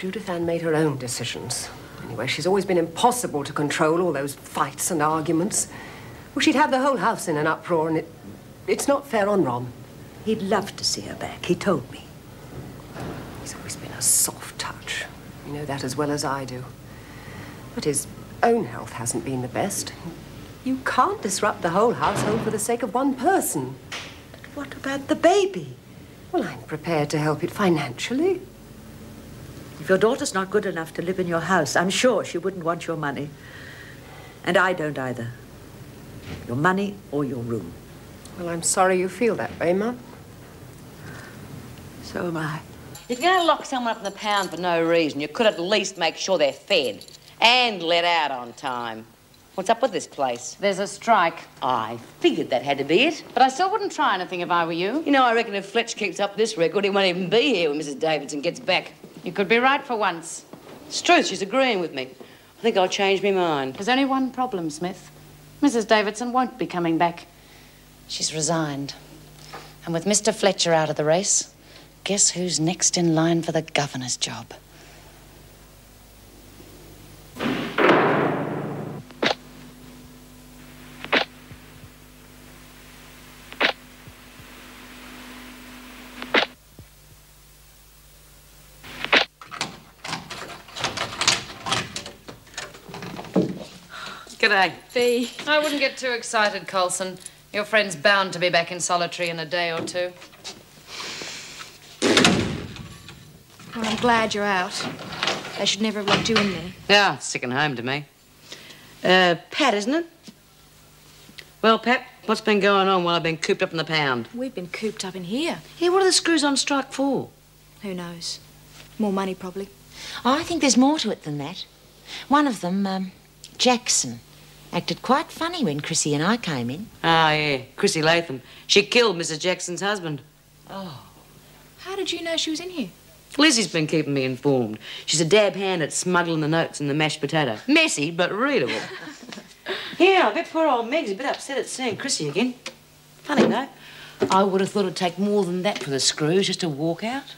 Judith Ann made her own decisions. Anyway, she's always been impossible to control, all those fights and arguments. Well, she'd have the whole house in an uproar, and it's not fair on Ron. He'd love to see her back, he told me. He's always been a soft touch. You know that as well as I do. But his own health hasn't been the best. You can't disrupt the whole household for the sake of one person. But what about the baby? Well, I'm prepared to help it financially. If your daughter's not good enough to live in your house, I'm sure she wouldn't want your money. And I don't either. Your money or your room. Well, I'm sorry you feel that way, Mum. So am I. If you're going to lock someone up in the pound for no reason, you could at least make sure they're fed and let out on time. What's up with this place? There's a strike. I figured that had to be it. But I still wouldn't try anything if I were you. You know, I reckon if Fletch keeps up this record, he won't even be here when Mrs. Davidson gets back. You could be right for once. It's true, she's agreeing with me. I think I'll change my mind. There's only one problem, Smith. Mrs. Davidson won't be coming back. She's resigned. And with Mr. Fletcher out of the race, guess who's next in line for the governor's job? G'day. Fee. I wouldn't get too excited, Colson. Your friend's bound to be back in solitary in a day or two. Well, I'm glad you're out. They should never have locked you in there. Yeah, it's second home to me. Pat, isn't it? Well, Pat, what's been going on while I've been cooped up in the pound? We've been cooped up in here. Yeah, what are the screws on strike for? Who knows? More money, probably. Oh, I think there's more to it than that. One of them, Jackson, acted quite funny when Chrissy and I came in. Ah, yeah, Chrissy Latham. She killed Mrs. Jackson's husband. Oh. How did you know she was in here? Lizzie's been keeping me informed. She's a dab hand at smuggling the notes and the mashed potato. Messy, but readable. Yeah, I bet poor old Meg's a bit upset at seeing Chrissy again. Funny, though. I would have thought it'd take more than that for the screws just to walk out.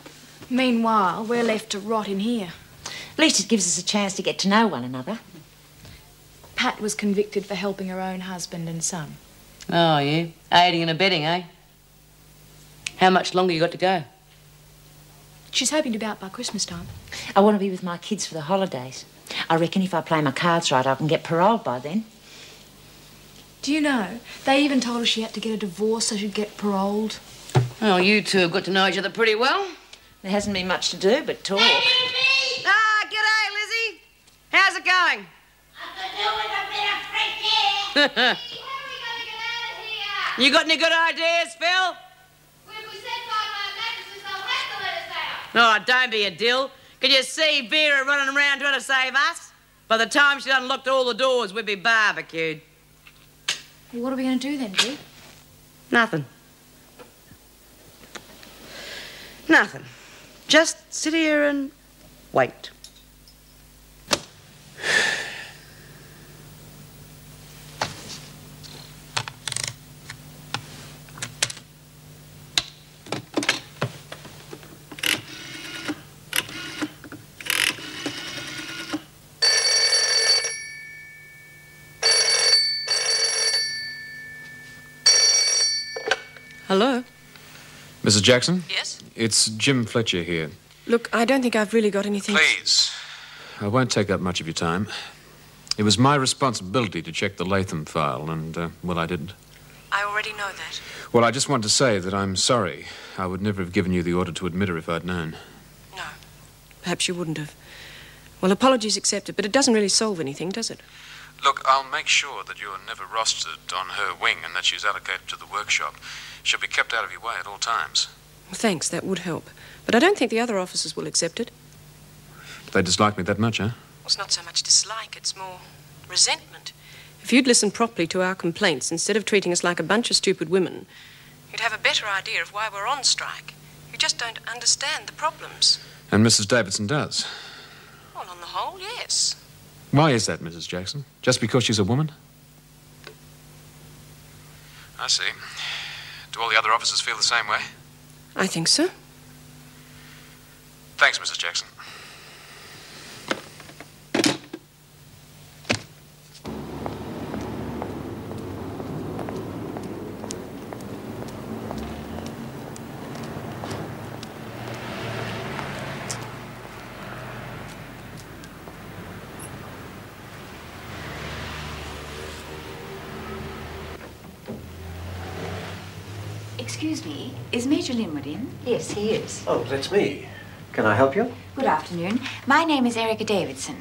Meanwhile, we're left to rot in here. At least it gives us a chance to get to know one another. Pat was convicted for helping her own husband and son. Oh, yeah? Aiding and abetting, eh? How much longer you got to go? She's hoping to be out by Christmas time. I want to be with my kids for the holidays. I reckon if I play my cards right, I can get paroled by then. Do you know, they even told her she had to get a divorce so she'd get paroled. Well, you two have got to know each other pretty well. There hasn't been much to do but talk. Ah, g'day, Lizzie. How's it going? You got any good ideas, Phil? Oh, don't be a dill. Can you see Vera running around trying to save us? By the time she'd unlocked all the doors, we'd be barbecued. Well, what are we going to do then, Dee? Nothing. Nothing. Just sit here and wait. Hello? Mrs. Jackson? Yes? It's Jim Fletcher here. Look, I don't think I've really got anything... Please. I won't take up much of your time. It was my responsibility to check the Latham file, and, well, I didn't. I already know that. Well, I just want to say that I'm sorry. I would never have given you the order to admit her if I'd known. No. Perhaps you wouldn't have. Well, apologies accepted, but it doesn't really solve anything, does it? Look, I'll make sure that you're never rostered on her wing and that she's allocated to the workshop. She'll be kept out of your way at all times. Well, thanks, that would help. But I don't think the other officers will accept it. They dislike me that much, huh? It's not so much dislike, it's more resentment. If you'd listened properly to our complaints instead of treating us like a bunch of stupid women, you'd have a better idea of why we're on strike. You just don't understand the problems. And Mrs. Davidson does. Well, on the whole, yes. Why is that, Mrs. Jackson? Just because she's a woman? I see. Do all the other officers feel the same way? I think so. Thanks, Mrs. Jackson. Excuse me, is Major Linwood in? Yes, he is. Oh, that's me. Can I help you? Good afternoon. My name is Erica Davidson.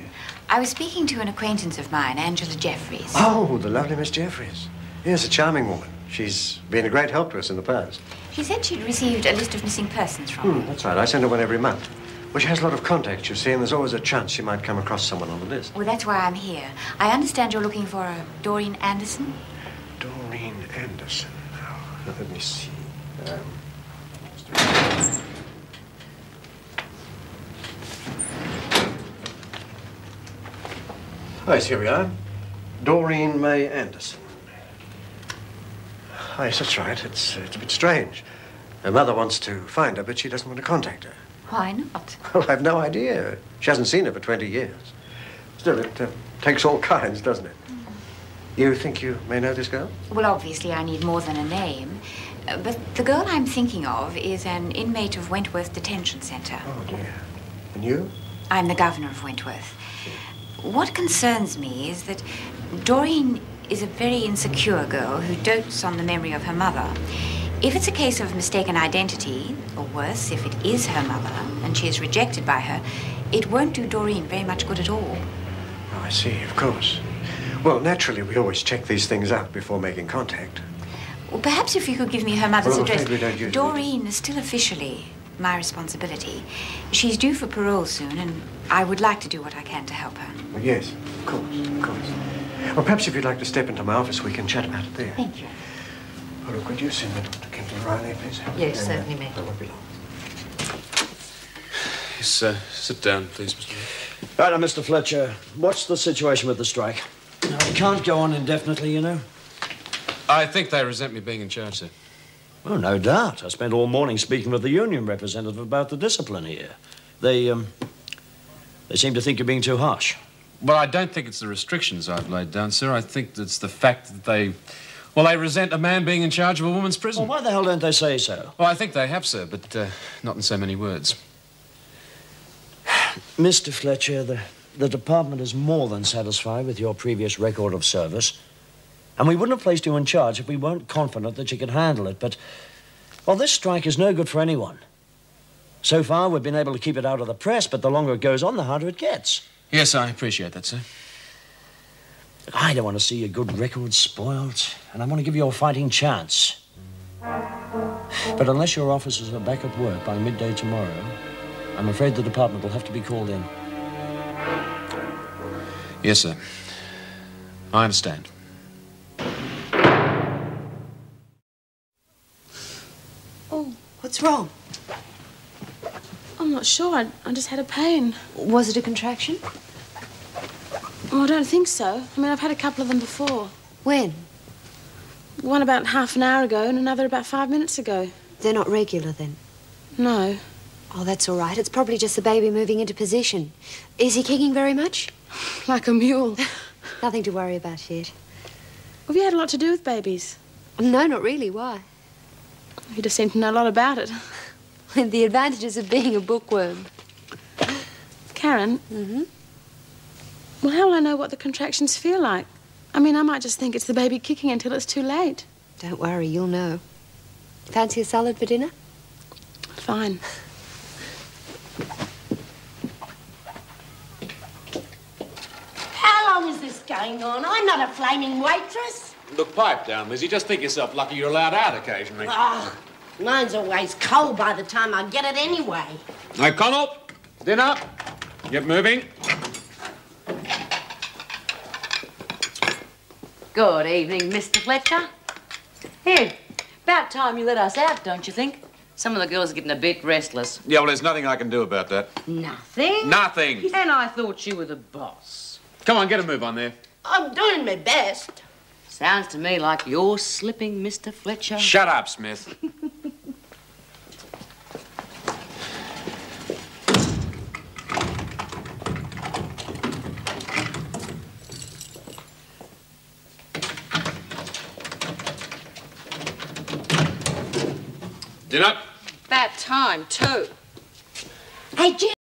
I was speaking to an acquaintance of mine, Angela Jeffries. Oh, the lovely Miss Jeffries. Yes, a charming woman. She's been a great help to us in the past. She said she'd received a list of missing persons from me. That's right. I send her one every month. Well, she has a lot of contacts, you see, and there's always a chance she might come across someone on the list. Well, that's why I'm here. I understand you're looking for a Doreen Anderson? Doreen Anderson. Now, let me see. Oh, yes, here we are. Doreen May Anderson. Oh, yes, that's right. It's a bit strange. Her mother wants to find her, but she doesn't want to contact her. Why not? Well, I've no idea. She hasn't seen her for 20 years. Still, it takes all kinds, doesn't it? You think you may know this girl? Well, obviously, I need more than a name. But the girl I'm thinking of is an inmate of Wentworth Detention Center. Oh, dear. And you? I'm the governor of Wentworth. What concerns me is that Doreen is a very insecure girl who dotes on the memory of her mother. If it's a case of mistaken identity, or worse, if it is her mother and she is rejected by her, it won't do Doreen very much good at all. Oh, I see, of course. Well, naturally, we always check these things out before making contact. Well, perhaps if you could give me her mother's Well, address. we don't usually Doreen is still officially my responsibility. She's due for parole soon, and I would like to do what I can to help her. Well, yes, of course, of course. Well, perhaps if you'd like to step into my office, we can chat about it there. Thank you. Oh, look, would you send me to Kendall Riley, please? Yes, certainly, ma'am. That won't be long. Yes, sit down, please, Mr. Lee. Right, now, Mr. Fletcher, what's the situation with the strike? Now, it can't go on indefinitely, you know. I think they resent me being in charge, sir. Oh, no doubt. I spent all morning speaking with the union representative about the discipline here. They seem to think you're being too harsh. Well, I don't think it's the restrictions I've laid down, sir. I think it's the fact that they resent a man being in charge of a woman's prison. Well, why the hell don't they say so? Well, I think they have, sir, but not in so many words. Mr. Fletcher, the department is more than satisfied with your previous record of service. And we wouldn't have placed you in charge if we weren't confident that you could handle it. But, well, this strike is no good for anyone. So far, we've been able to keep it out of the press, but the longer it goes on, the harder it gets. Yes, I appreciate that, sir. I don't want to see your good record spoiled, and I want to give you a fighting chance. But unless your officers are back at work by midday tomorrow, I'm afraid the department will have to be called in. Yes, sir. I understand. Oh, what's wrong? I'm not sure. I just had a pain. Was it a contraction? Oh, I don't think so. I mean, I've had a couple of them before. When? One about half an hour ago and another about 5 minutes ago. They're not regular, then? No. Oh, that's all right. It's probably just the baby moving into position. Is he kicking very much? Like a mule. Nothing to worry about yet. Have you had a lot to do with babies? No, not really. Why? You just seem to know a lot about it. The advantages of being a bookworm. Karen? Mm-hmm. Well, how will I know what the contractions feel like? I mean, I might just think it's the baby kicking until it's too late. Don't worry, you'll know. Fancy a salad for dinner? Fine. How long is this going on? I'm not a flaming waitress. Look, pipe down, Lizzie. Just think yourself lucky you're allowed out occasionally. Oh, mine's always cold by the time I get it anyway. Hey, Connell, dinner. Get moving. Good evening, Mr. Fletcher. Here, about time you let us out, don't you think? Some of the girls are getting a bit restless. Yeah, well, there's nothing I can do about that. Nothing? Nothing. And I thought you were the boss. Come on, get a move on there. I'm doing my best. Sounds to me like you're slipping, Mr. Fletcher. Shut up, Smith. Dinner. That time, too. Hey, Jim.